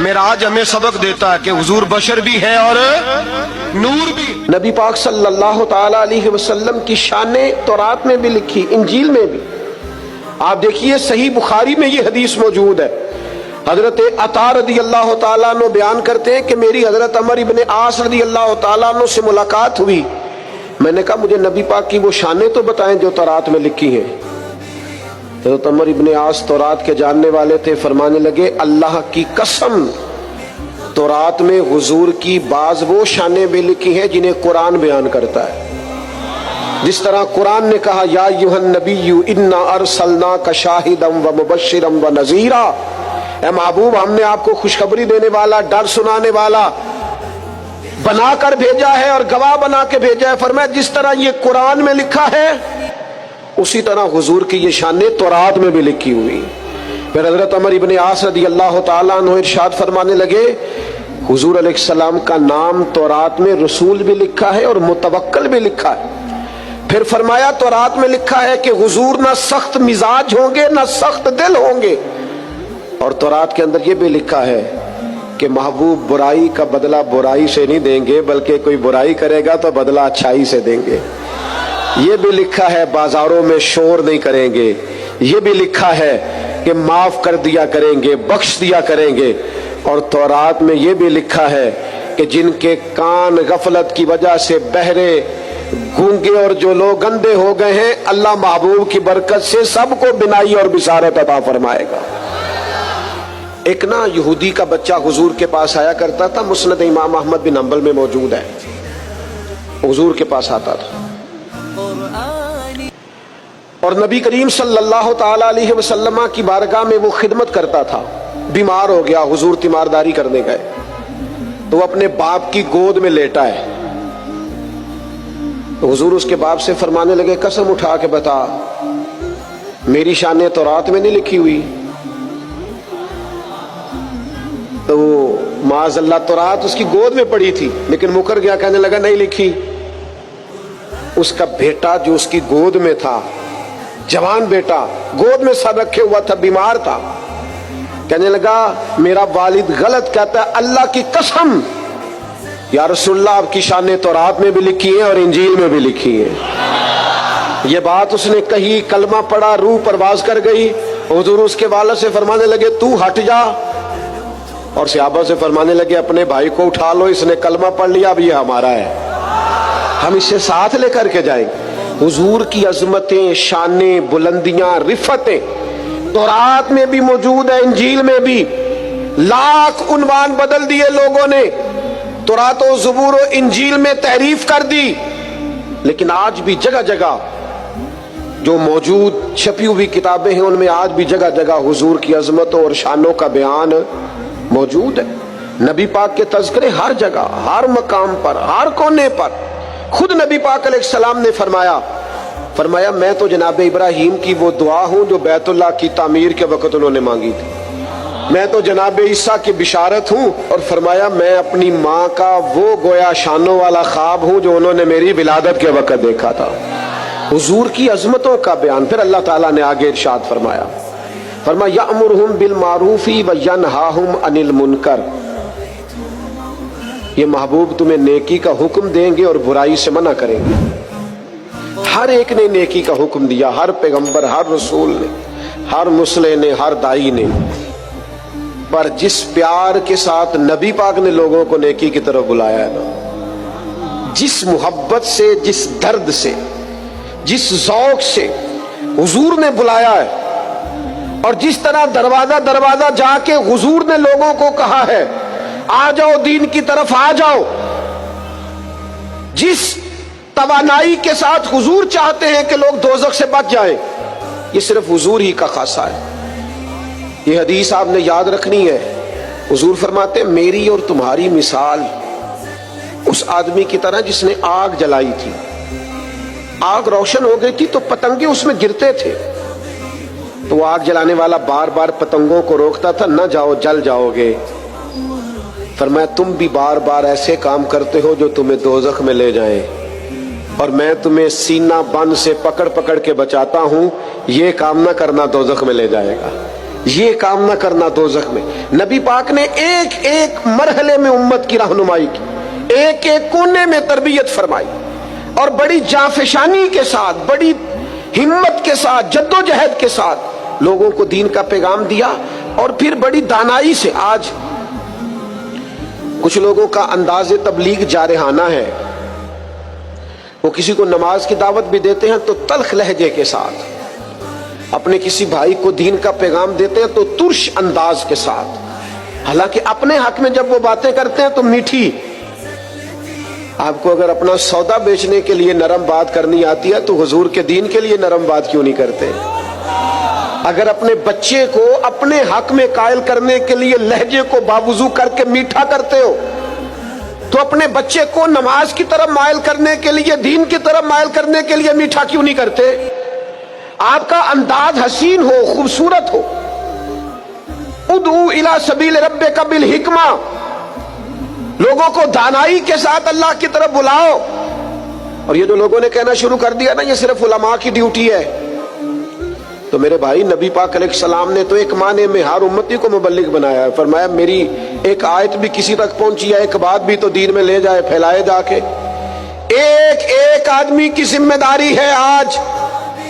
معراج ہمیں سبق دیتا ہے کہ حضور بشر بھی ہے اور نور بھی۔ نبی پاک صلی اللہ تعالی علیہ وسلم کی شانیں تورات میں بھی لکھی، انجیل میں بھی۔ آپ دیکھیے صحیح بخاری میں یہ حدیث موجود ہے۔ حضرت عطا رضی اللہ تعالیٰ عنہ بیان کرتے ہیں کہ میری حضرت عمر ابن عاص رضی اللہ تعالیٰ عنہ سے ملاقات ہوئی، میں نے کہا مجھے نبی پاک کی وہ شانیں تو بتائیں جو تورات میں لکھی ہیں۔ حضرت عمر ابن عاص تورات کے جاننے والے تھے، فرمانے لگے اللہ کی قسم تورات میں حضور کی بعض وہ شانیں بھی لکھی ہیں جنہیں قرآن بیان کرتا ہے۔ جس طرح قرآن نے کہا یا ایھا النبی انا ارسلناک شاہدا ومبشرا ونذیرا، اے محبوب ہم نے آپ کو خوشخبری دینے والا، ڈر سنانے والا بنا کر بھیجا ہے اور گواہ بنا کے بھیجا ہے۔ فرمایا جس طرح یہ قرآن میں لکھا ہے اسی طرح حضور کی یہ شانیں تورات میں بھی لکھی ہوئی۔ پھر حضرت عمر ابن عاص رضی اللہ تعالیٰ عنہ ارشاد فرمانے لگے حضور علیہ السلام کا نام تورات میں رسول بھی لکھا ہے اور متوکل بھی لکھا ہے۔ پھر فرمایا تورات میں لکھا ہے کہ حضور نہ سخت مزاج ہوں گے نہ سخت دل ہوں گے، اور تورات کے اندر یہ بھی لکھا ہے کہ محبوب برائی کا بدلہ برائی سے نہیں دیں گے بلکہ کوئی برائی کرے گا تو بدلہ اچھائی سے دیں گے۔ یہ بھی لکھا ہے بازاروں میں شور نہیں کریں گے، یہ بھی لکھا ہے کہ معاف کر دیا کریں گے، بخش دیا کریں گے، اور تورات میں یہ بھی لکھا ہے کہ جن کے کان غفلت کی وجہ سے بہرے، گونگے اور جو لوگ اندھے ہو گئے ہیں اللہ محبوب کی برکت سے سب کو بینائی اور بصارت عطا فرمائے گا۔ ایک نا یہودی کا بچہ حضور کے پاس آیا کرتا تھا، مسند امام احمد بن حنبل میں موجود ہے، حضور کے پاس آتا تھا اور نبی کریم صلی اللہ تعالی علیہ وسلم کی بارگاہ میں وہ خدمت کرتا تھا۔ بیمار ہو گیا، حضور تیمارداری کرنے گئے تو وہ اپنے باپ کی گود میں لیٹا ہے، تو حضور اس کے باپ سے فرمانے لگے قسم اٹھا کے بتا میری شانیں تورات میں نہیں لکھی ہوئی؟ تو معاذ اللہ تورات اس کی گود میں پڑی تھی لیکن مکر گیا، کہنے لگا نہیں لکھی۔ اس کا بیٹا جو اس کی گود میں تھا، جوان بیٹا گود میں سر رکھے ہوا تھا، بیمار تھا، کہنے لگا میرا والد غلط کہتا ہے، اللہ کی قسم یا رسول اللہ آپ کی شانیں تورات میں بھی لکھی ہیں اور انجیل میں بھی لکھی ہیں۔ یہ بات اس نے کہی، کلمہ پڑھا، روح پرواز کر گئی۔ حضور اس کے والد سے فرمانے لگے تو ہٹ جا، اور صحابہ سے فرمانے لگے اپنے بھائی کو اٹھا لو، اس نے کلمہ پڑھ لیا، اب یہ ہمارا ہے، ہم اسے ساتھ لے کر کے جائیں گے۔ حضور کی عظمتیں، شانیں، بلندیاں، رفتیں تورات میں بھی موجود ہے، انجیل میں بھی۔ لاکھ عنوان بدل دیے لوگوں نے، تورات و زبور و انجیل میں تحریف کر دی، لیکن آج بھی جگہ جگہ جو موجود چھپی ہوئی کتابیں ہیں ان میں آج بھی جگہ جگہ حضور کی عظمتوں اور شانوں کا بیان موجود ہے۔ نبی پاک کے تذکرے ہر جگہ، ہر مقام پر، ہر کونے پر۔ خود نبی پاک علیہ السلام نے فرمایا میں تو جناب ابراہیم کی وہ دعا ہوں جو بیت اللہ کی تعمیر کے وقت انہوں نے مانگی تھی، میں تو جناب عیسیٰ کی بشارت ہوں، اور فرمایا میں اپنی ماں کا وہ گویا شانوں والا خواب ہوں جو انہوں نے میری ولادت کے وقت دیکھا تھا۔ حضور کی عظمتوں کا بیان. پھر اللہ تعالیٰ نے آگے ارشاد فرمایا یأمرہم بالمعروف وینہاہم عن المنکر. یہ محبوب تمہیں نیکی کا حکم دیں گے اور برائی سے منع کریں گے. ہر ایک نے نیکی کا حکم دیا، ہر پیغمبر، ہر رسول نے، ہر مصلح نے، ہر دائی نے. پر جس پیار کے ساتھ نبی پاک نے لوگوں کو نیکی کی طرف بلایا ہے نا، جس محبت سے، جس درد سے، جس ذوق سے حضور نے بلایا ہے، اور جس طرح دروازہ دروازہ جا کے حضور نے لوگوں کو کہا ہے آ جاؤ دین کی طرف آ جاؤ، جس توانائی کے ساتھ حضور چاہتے ہیں کہ لوگ دوزخ سے بچ جائیں، یہ صرف حضور ہی کا خاصہ ہے. یہ حدیث آپ نے یاد رکھنی ہے. حضور فرماتے ہیں میری اور تمہاری مثال اس آدمی کی طرح جس نے آگ جلائی تھی. آگ روشن ہو گئی تھی تو پتنگے اس میں گرتے تھے، تو وہ آگ جلانے والا بار بار پتنگوں کو روکتا تھا، نہ جاؤ جل جاؤ گے. فرمایا تم بھی بار بار ایسے کام کرتے ہو جو تمہیں دوزخ میں لے جائیں، اور میں تمہیں سینہ بند سے پکڑ پکڑ کے بچاتا ہوں. یہ کام نہ کرنا دوزخ میں لے جائے گا، یہ کام نہ کرنا دوزخ میں. نبی پاک نے ایک ایک مرحلے میں امت کی رہنمائی کی، ایک ایک کونے میں تربیت فرمائی، اور بڑی جانفشانی کے ساتھ، بڑی ہمت کے ساتھ، جدوجہد کے ساتھ لوگوں کو دین کا پیغام دیا. اور پھر بڑی دانائی سے. آج کچھ لوگوں کا انداز تبلیغ جارحانہ ہے، وہ کسی کو نماز کی دعوت بھی دیتے ہیں تو تلخ لہجے کے ساتھ، اپنے کسی بھائی کو دین کا پیغام دیتے ہیں تو ترش انداز کے ساتھ، حالانکہ اپنے حق میں جب وہ باتیں کرتے ہیں تو میٹھی. آپ کو اگر اپنا سودا بیچنے کے لیے نرم بات کرنی آتی ہے تو حضور کے دین کے لیے نرم بات کیوں نہیں کرتے؟ اگر اپنے بچے کو اپنے حق میں قائل کرنے کے لیے لہجے کو باوضو کر کے میٹھا کرتے ہو تو اپنے بچے کو نماز کی طرف مائل کرنے کے لیے، دین کی طرف مائل کرنے کے لیے میٹھا کیوں نہیں کرتے؟ آپ کا انداز حسین ہو، خوبصورت ہو. ادعو الی سبیل ربک بالحکمہ، لوگوں کو دانائی کے ساتھ اللہ کی طرف بلاؤ. اور یہ جو لوگوں نے کہنا شروع کر دیا نا یہ صرف علماء کی ڈیوٹی ہے، تو میرے بھائی نبی پاک علیہ السلام نے تو ایک معنی میں ہر امتی کو مبلغ بنایا ہے. فرمایا میری ایک آیت بھی کسی تک پہنچی ہے، ایک بات بھی تو دین میں لے جائے، پھیلائے جا کے. ایک ایک آدمی کی ذمہ داری ہے، آج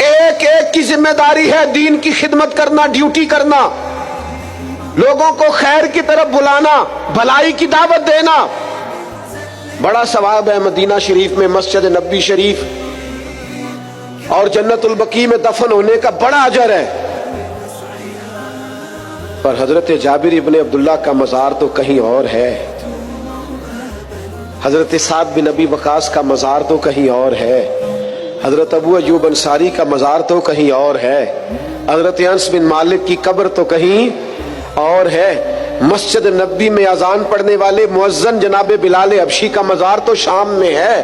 ایک ایک کی ذمہ داری ہے دین کی خدمت کرنا، ڈیوٹی کرنا، لوگوں کو خیر کی طرف بلانا، بھلائی کی دعوت دینا. بڑا ثواب ہے مدینہ شریف میں مسجد نبوی شریف اور جنت البقیع میں دفن ہونے کا بڑا اجر ہے. پر حضرت جابر ابن عبداللہ کا مزار تو کہیں اور ہے، حضرت سعد بن ابی وقاص کا مزار تو کہیں اور ہے، حضرت ابو ایوب انصاری کا مزار تو کہیں اور ہے، حضرت انس بن مالک کی قبر تو کہیں اور ہے، مسجد نبوی میں اذان پڑھنے والے مؤذن جناب بلال حبشی کا مزار تو شام میں ہے.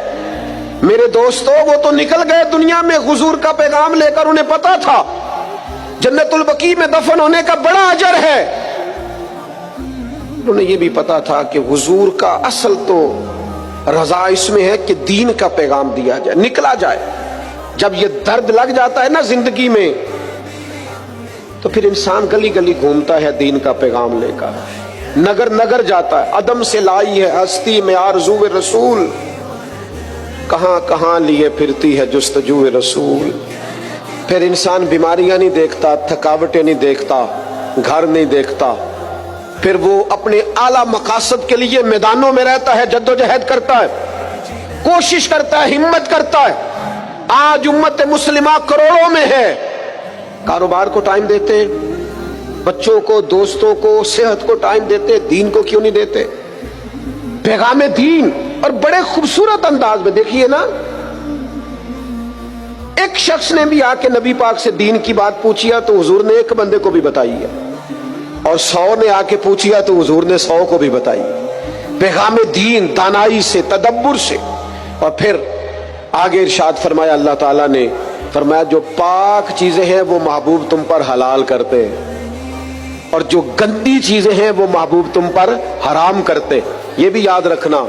میرے دوستو وہ تو نکل گئے دنیا میں حضور کا پیغام لے کر، انہیں پتا تھا جنت البقیع میں دفن ہونے کا بڑا اجر ہے. انہیں یہ بھی پتا تھا کہ حضور کا اصل تو رضا اس میں ہے کہ دین کا پیغام دیا جائے، نکلا جائے. جب یہ درد لگ جاتا ہے نا زندگی میں تو پھر انسان گلی گلی گھومتا ہے دین کا پیغام لے کر، نگر نگر جاتا ہے. عدم سے لائی ہے ہستی میں آرزو رسول، کہاں کہاں لیے پھرتی ہے جستجو رسول. پھر انسان بیماریاں نہیں دیکھتا، تھکاوٹیں نہیں دیکھتا، گھر نہیں دیکھتا، پھر وہ اپنے اعلیٰ مقاصد کے لیے میدانوں میں رہتا ہے، جدوجہد کرتا ہے، کوشش کرتا ہے، ہمت کرتا ہے. آج امت مسلمہ کروڑوں میں ہے، کاروبار کو ٹائم دیتے ہیں، بچوں کو، دوستوں کو، صحت کو ٹائم دیتے، دین کو کیوں نہیں دیتے؟ پیغام دین اور بڑے خوبصورت انداز میں دیکھیے نا، ایک شخص نے بھی آ کے نبی پاک سے دین کی بات پوچھی ہے تو حضور نے ایک بندے کو بھی بتائی ہے، اور 100 نے آ کے پوچھی ہے تو حضور نے 100 کو بھی بتائی. پیغام دین دانائی سے، تدبر سے. اور پھر آگے ارشاد فرمایا اللہ تعالیٰ نے، فرمایا جو پاک چیزیں ہیں وہ محبوب تم پر حلال کرتے ہیں، اور جو گندی چیزیں ہیں وہ محبوب تم پر حرام کرتے. یہ بھی یاد رکھنا،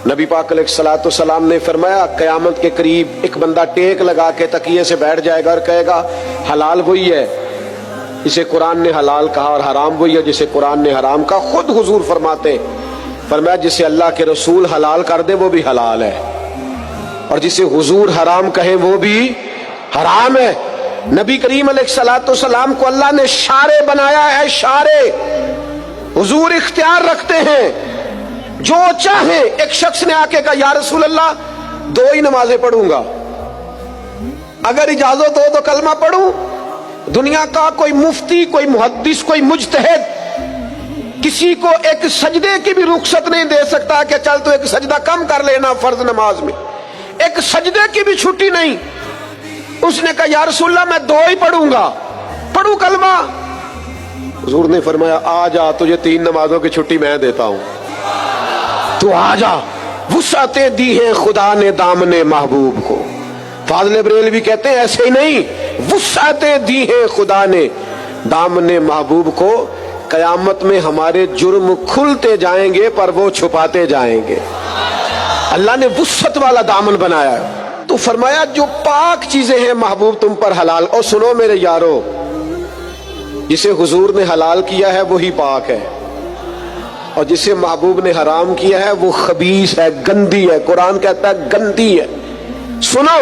نبی پاک علیہ الصلوۃ والسلام نے فرمایا قیامت کے قریب ایک بندہ ٹیک لگا کے تکیے سے بیٹھ جائے گا اور کہے گا حلال وہی ہے جسے قرآن نے حلال کہا اور حرام وہی ہے جسے قرآن نے حرام کہا. خود حضور فرماتے فرمایا جسے اللہ کے رسول حلال کر دے وہ بھی حلال ہے اور جسے حضور حرام کہے وہ بھی حرام ہے. نبی کریم علیہ الصلوۃ والسلام کو اللہ نے شارع بنایا ہے, شارع. حضور اختیار رکھتے ہیں جو چاہیں. ایک شخص نے آ کے کہا یا رسول اللہ 2 ہی نمازیں پڑھوں گا, اگر اجازت ہو تو کلمہ پڑھوں. دنیا کا کوئی مفتی, کوئی محدث, کوئی مجتہد کسی کو ایک سجدے کی بھی رخصت نہیں دے سکتا کہ چل تو ایک سجدہ کم کر لینا فرض نماز میں, ایک سجدے کی بھی چھٹی نہیں. اس نے کہا یا رسول اللہ میں 2 ہی پڑھوں گا, پڑھوں کلمہ. حضور نے فرمایا آ جا, تجھے 3 نمازوں کی چھٹی میں دیتا ہوں, تو آ جا. وسعتیں دی ہیں خدا نے دامن محبوب کو. فاضل بریلوی کہتے ہیں ایسے ہی نہیں, وسعتیں دی ہیں خدا نے دامن محبوب کو. قیامت میں ہمارے جرم کھلتے جائیں گے پر وہ چھپاتے جائیں گے. اللہ نے وسعت والا دامن بنایا ہے. تو فرمایا جو پاک چیزیں ہیں محبوب تم پر حلال. اور سنو میرے یارو, جسے حضور نے حلال کیا ہے وہی پاک ہے اور جسے محبوب نے حرام کیا ہے وہ خبیث ہے, گندی ہے. قرآن کہتا ہے گندی ہے. سنو,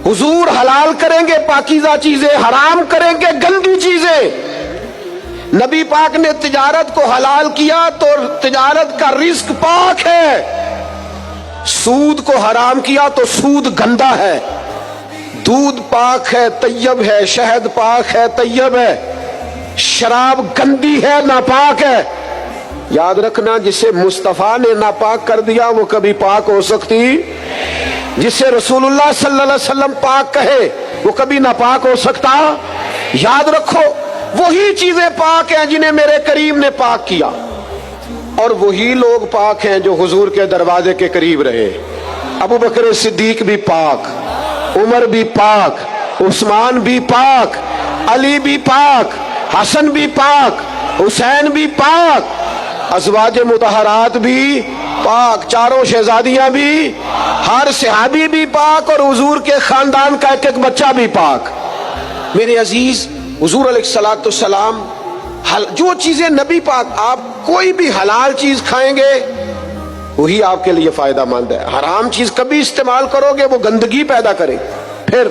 حضور حلال کریں گے پاکیزہ چیزیں, حرام کریں گے گندی چیزیں. نبی پاک نے تجارت کو حلال کیا تو تجارت کا رزق پاک ہے. سود کو حرام کیا تو سود گندا ہے. دودھ پاک ہے, طیب ہے. شہد پاک ہے, طیب ہے. شراب گندی ہے, ناپاک ہے. یاد رکھنا جسے مصطفیٰ نے ناپاک کر دیا وہ کبھی پاک ہو سکتی, جسے رسول اللہ صلی اللہ علیہ وسلم پاک کہے وہ کبھی ناپاک ہو سکتا. یاد رکھو وہی چیزیں پاک ہیں جنہیں میرے کریم نے پاک کیا, اور وہی لوگ پاک ہیں جو حضور کے دروازے کے قریب رہے. ابو بکر صدیق بھی پاک, عمر بھی پاک, عثمان بھی پاک, علی بھی پاک, حسن بھی پاک, حسین بھی پاک, ازواج مطہرات بھی پاک, چاروں شہزادیاں بھی, ہر صحابی بھی پاک, اور حضور کے خاندان کا ایک ایک بچہ بھی پاک. میرے عزیز, حضور علیہ الصلوۃ والسلام جو چیزیں نبی پاک, آپ کوئی بھی حلال چیز کھائیں گے وہی آپ کے لیے فائدہ مند ہے. حرام چیز کبھی استعمال کرو گے وہ گندگی پیدا کرے. پھر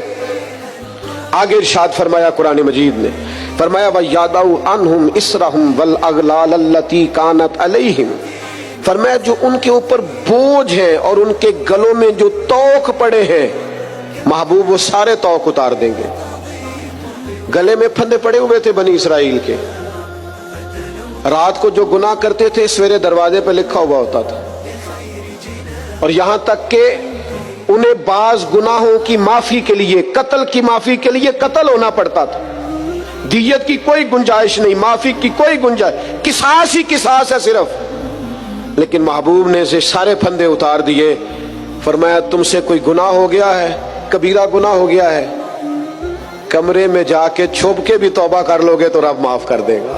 آگے ارشاد فرمایا قرآن مجید نے, فرمایا وَيَضَعُ عَنْهُمْ إِصْرَهُمْ وَالْأَغْلَالَ الَّتِي كَانَتْ عَلَيْهِمْ. فرمایا جو ان کے اوپر بوجھ ہیں اور ان کے گلوں میں جو توق پڑے ہیں محبوب وہ سارے توق اتار دیں گے. گلے میں پھندے پڑے ہوئے تھے بنی اسرائیل کے, رات کو جو گناہ کرتے تھے سویرے دروازے پہ لکھا ہوا ہوتا تھا, اور یہاں تک کہ انہیں بعض گناہوں کی معافی کے لیے, قتل کی معافی کے لیے قتل ہونا پڑتا تھا. دیت کی کوئی گنجائش نہیں, معافی کی کوئی گنجائش, قصاص ہی قصاص ہے صرف. لیکن محبوب نے سے سارے پھندے اتار دیے. فرمایا تم سے کوئی گناہ ہو گیا ہے, کبیرہ گناہ ہو گیا ہے, کمرے میں جا کے چھپ کے بھی توبہ کر لو گے تو رب معاف کر دے گا.